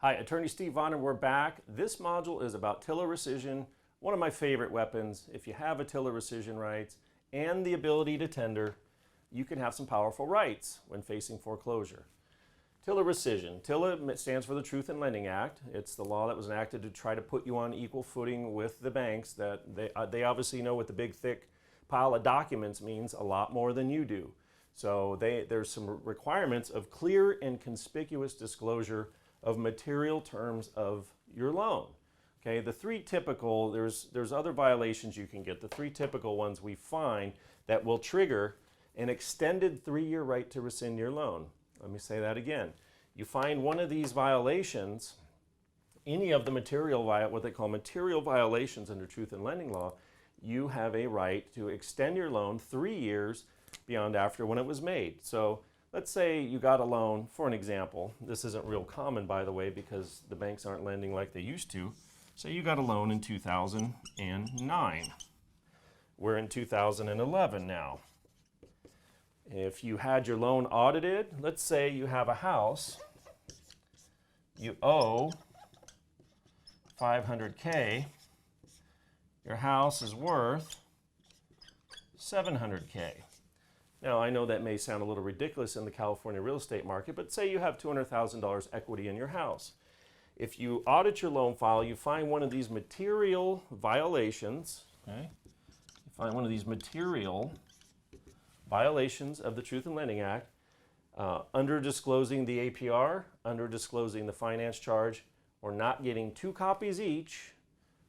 Hi, Attorney Steve Vaughn, and we're back. This module is about TILA rescission, one of my favorite weapons. If you have a TILA rescission rights and the ability to tender, you can have some powerful rights when facing foreclosure. TILA rescission. TILA stands for the Truth in Lending Act. It's the law that was enacted to try to put you on equal footing with the banks. That they obviously know what the big thick pile of documents means a lot more than you do. So there's some requirements of clear and conspicuous disclosure of material terms of your loan. Okay, the three typical, there's other violations you can get. The three typical ones we find that will trigger an extended 3-year right to rescind your loan. Let me say that again. You find one of these violations, any of the what they call material violations under Truth in Lending law, you have a right to extend your loan 3 years beyond after when it was made. So let's say you got a loan, for an example. This isn't real common, by the way, because the banks aren't lending like they used to. So you got a loan in 2009. We're in 2011 now. If you had your loan audited, let's say you have a house, you owe $500K, your house is worth $700K. Now, I know that may sound a little ridiculous in the California real estate market, but say you have $200,000 equity in your house. If you audit your loan file, you find one of these material violations, okay? You find one of these material violations of the Truth in Lending Act, under-disclosing the APR, under-disclosing the finance charge, or not getting 2 copies each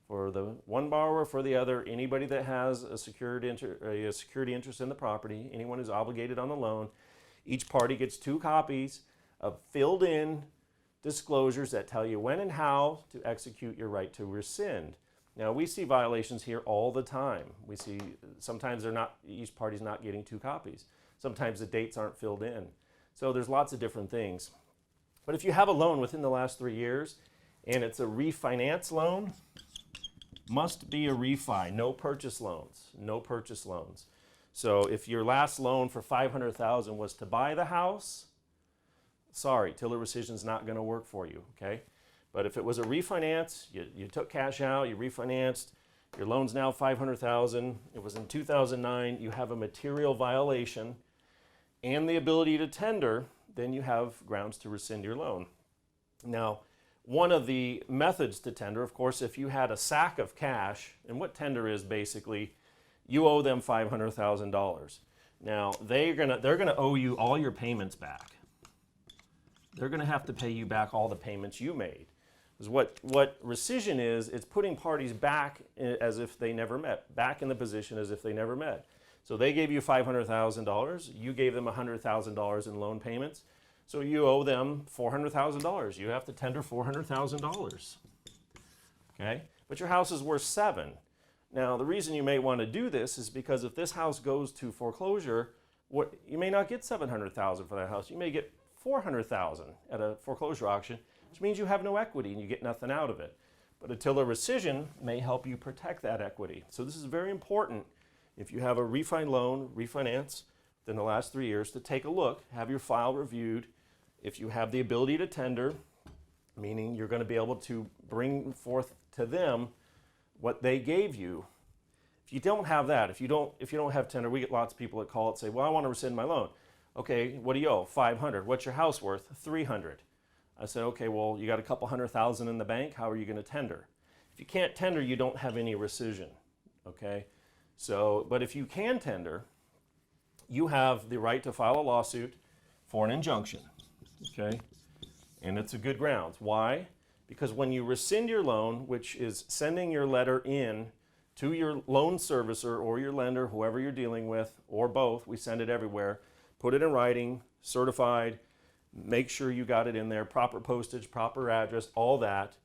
for the one borrower, for the other, anybody that has a security interest in the property, anyone who's obligated on the loan, each party gets 2 copies of filled in disclosures that tell you when and how to execute your right to rescind. Now, we see violations here all the time. We see sometimes each party's not getting 2 copies. Sometimes the dates aren't filled in. So there's lots of different things. But if you have a loan within the last 3 years and it's a refinance loan, must be a refi, no purchase loans, no purchase loans. So if your last loan for $500,000 was to buy the house, sorry, TILA rescission is not going to work for you, okay? But if it was a refinance, you took cash out, you refinanced, your loan's now $500,000, it was in 2009, you have a material violation and the ability to tender, then you have grounds to rescind your loan. Now, one of the methods to tender, of course, if you had a sack of cash, and what tender is basically, you owe them $500,000. Now, they're gonna owe you all your payments back. They're gonna have to pay you back all the payments you made. Because what rescission is, it's putting parties back as if they never met, back in the position as if they never met. So they gave you $500,000, you gave them $100,000 in loan payments, so you owe them $400,000. You have to tender $400,000, okay? But your house is worth $7,000. Now, the reason you may want to do this is because if this house goes to foreclosure, you may not get $700,000 for that house. You may get $400,000 at a foreclosure auction, which means you have no equity and you get nothing out of it. But a TILA rescission may help you protect that equity. So this is very important if you have a refinance within the last 3 years, to take a look, have your file reviewed. If you have the ability to tender, meaning you're going to be able to bring forth to them what they gave you. If you don't have that, if you don't have tender, we get lots of people that call and say, well, I want to rescind my loan. Okay, what do you owe? $500. What's your house worth? $300. I said, okay, well, you got a couple $100,000 in the bank. How are you going to tender? If you can't tender, you don't have any rescission. Okay, so, but if you can tender, you have the right to file a lawsuit for an injunction. Okay, and it's a good grounds. Why? Because when you rescind your loan, which is sending your letter in to your loan servicer or your lender, whoever you're dealing with, or both, we send it everywhere, put it in writing, certified, make sure you got it in there, proper postage, proper address, all that.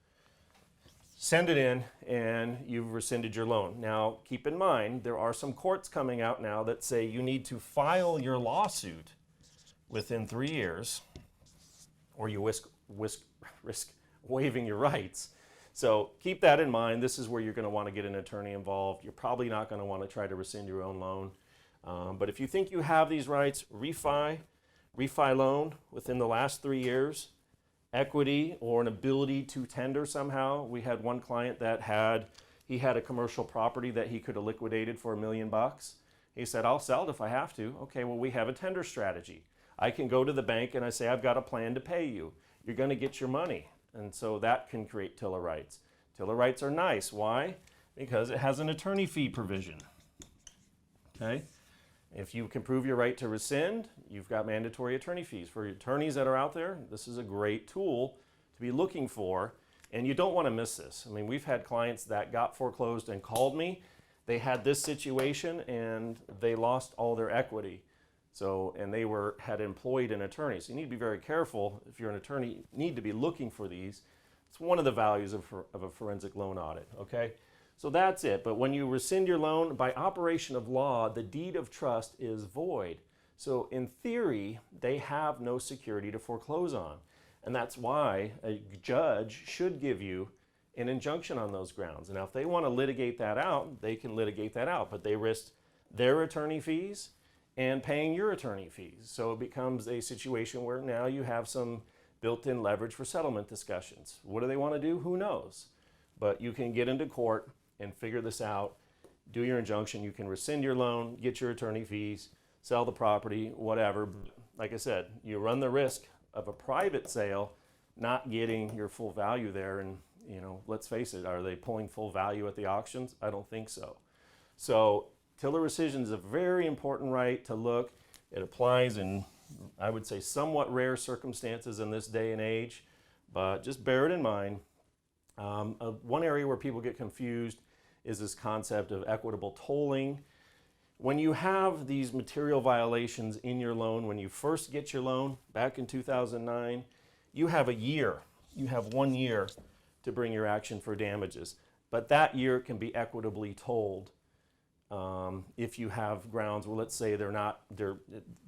Send it in and you've rescinded your loan. Now, keep in mind, there are some courts coming out now that say you need to file your lawsuit within 3 years or you risk waiving your rights. So keep that in mind. This is where you're going to want to get an attorney involved. You're probably not going to want to try to rescind your own loan. But if you think you have these rights, refi loan within the last 3 years, equity or an ability to tender somehow. We had one client that had a commercial property that he could have liquidated for $1 million. He said, I'll sell it if I have to. Okay, well, we have a tender strategy. I can go to the bank and I say, I've got a plan to pay you. You're going to get your money. And so that can create TILA rights. TILA rights are nice. Why? Because it has an attorney fee provision. Okay? If you can prove your right to rescind, you've got mandatory attorney fees. For attorneys that are out there, this is a great tool to be looking for, and you don't want to miss this. I mean, we've had clients that got foreclosed and called me. They had this situation and they lost all their equity. So, and they had employed an attorney. So you need to be very careful. If you're an attorney, you need to be looking for these. It's one of the values of a forensic loan audit, okay? So that's it. But when you rescind your loan, by operation of law, the deed of trust is void. So in theory, they have no security to foreclose on. And that's why a judge should give you an injunction on those grounds. And now if they want to litigate that out, they can litigate that out, but they risk their attorney fees and paying your attorney fees. So it becomes a situation where now you have some built-in leverage for settlement discussions. What do they want to do? Who knows? But you can get into court and figure this out, do your injunction, you can rescind your loan, get your attorney fees, sell the property, whatever. Like I said, you run the risk of a private sale not getting your full value there, and you know, let's face it, are they pulling full value at the auctions? I don't think so. So TILA rescission is a very important right to look. It applies in, I would say, somewhat rare circumstances in this day and age, but just bear it in mind. One area where people get confused is this concept of equitable tolling. When you have these material violations in your loan, when you first get your loan back in 2009, you have a year. You have 1 year to bring your action for damages. But that year can be equitably tolled if you have grounds, well, let's say they're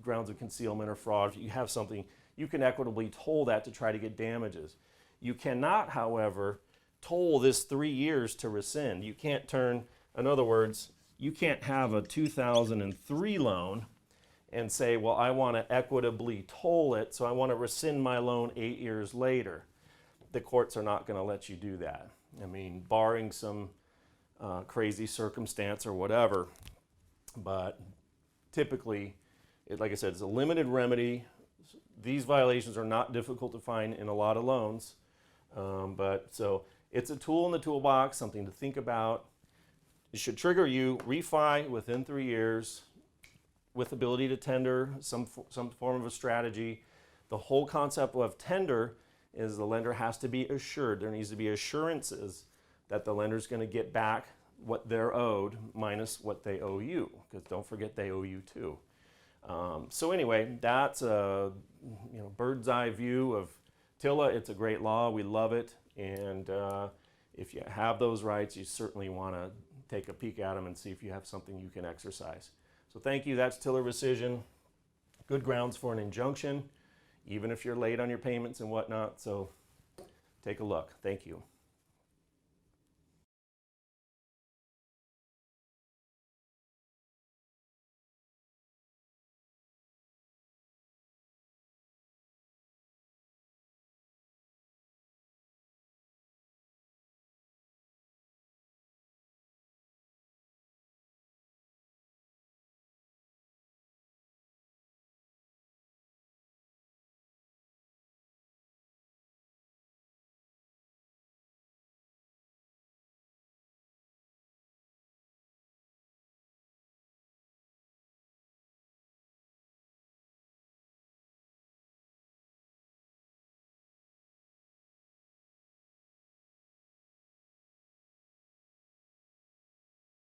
grounds of concealment or fraud. If you have something, you can equitably toll that to try to get damages. You cannot, however, toll this 3 years to rescind. You can't in other words, you can't have a 2003 loan and say, well, I want to equitably toll it, so I want to rescind my loan 8 years later. The courts are not going to let you do that. I mean, barring some crazy circumstance or whatever, but typically, like I said, it's a limited remedy. These violations are not difficult to find in a lot of loans, but so it's a tool in the toolbox, something to think about. It should trigger you refi within 3 years with ability to tender, some form of a strategy. The whole concept of tender is the lender has to be assured. There needs to be assurances that the lender's going to get back what they're owed minus what they owe you, because don't forget they owe you too. So anyway, that's a bird's eye view of TILA. It's a great law. We love it. And if you have those rights, you certainly want to take a peek at them and see if you have something you can exercise. So thank you. That's TILA rescission. Good grounds for an injunction, even if you're late on your payments and whatnot. So take a look. Thank you.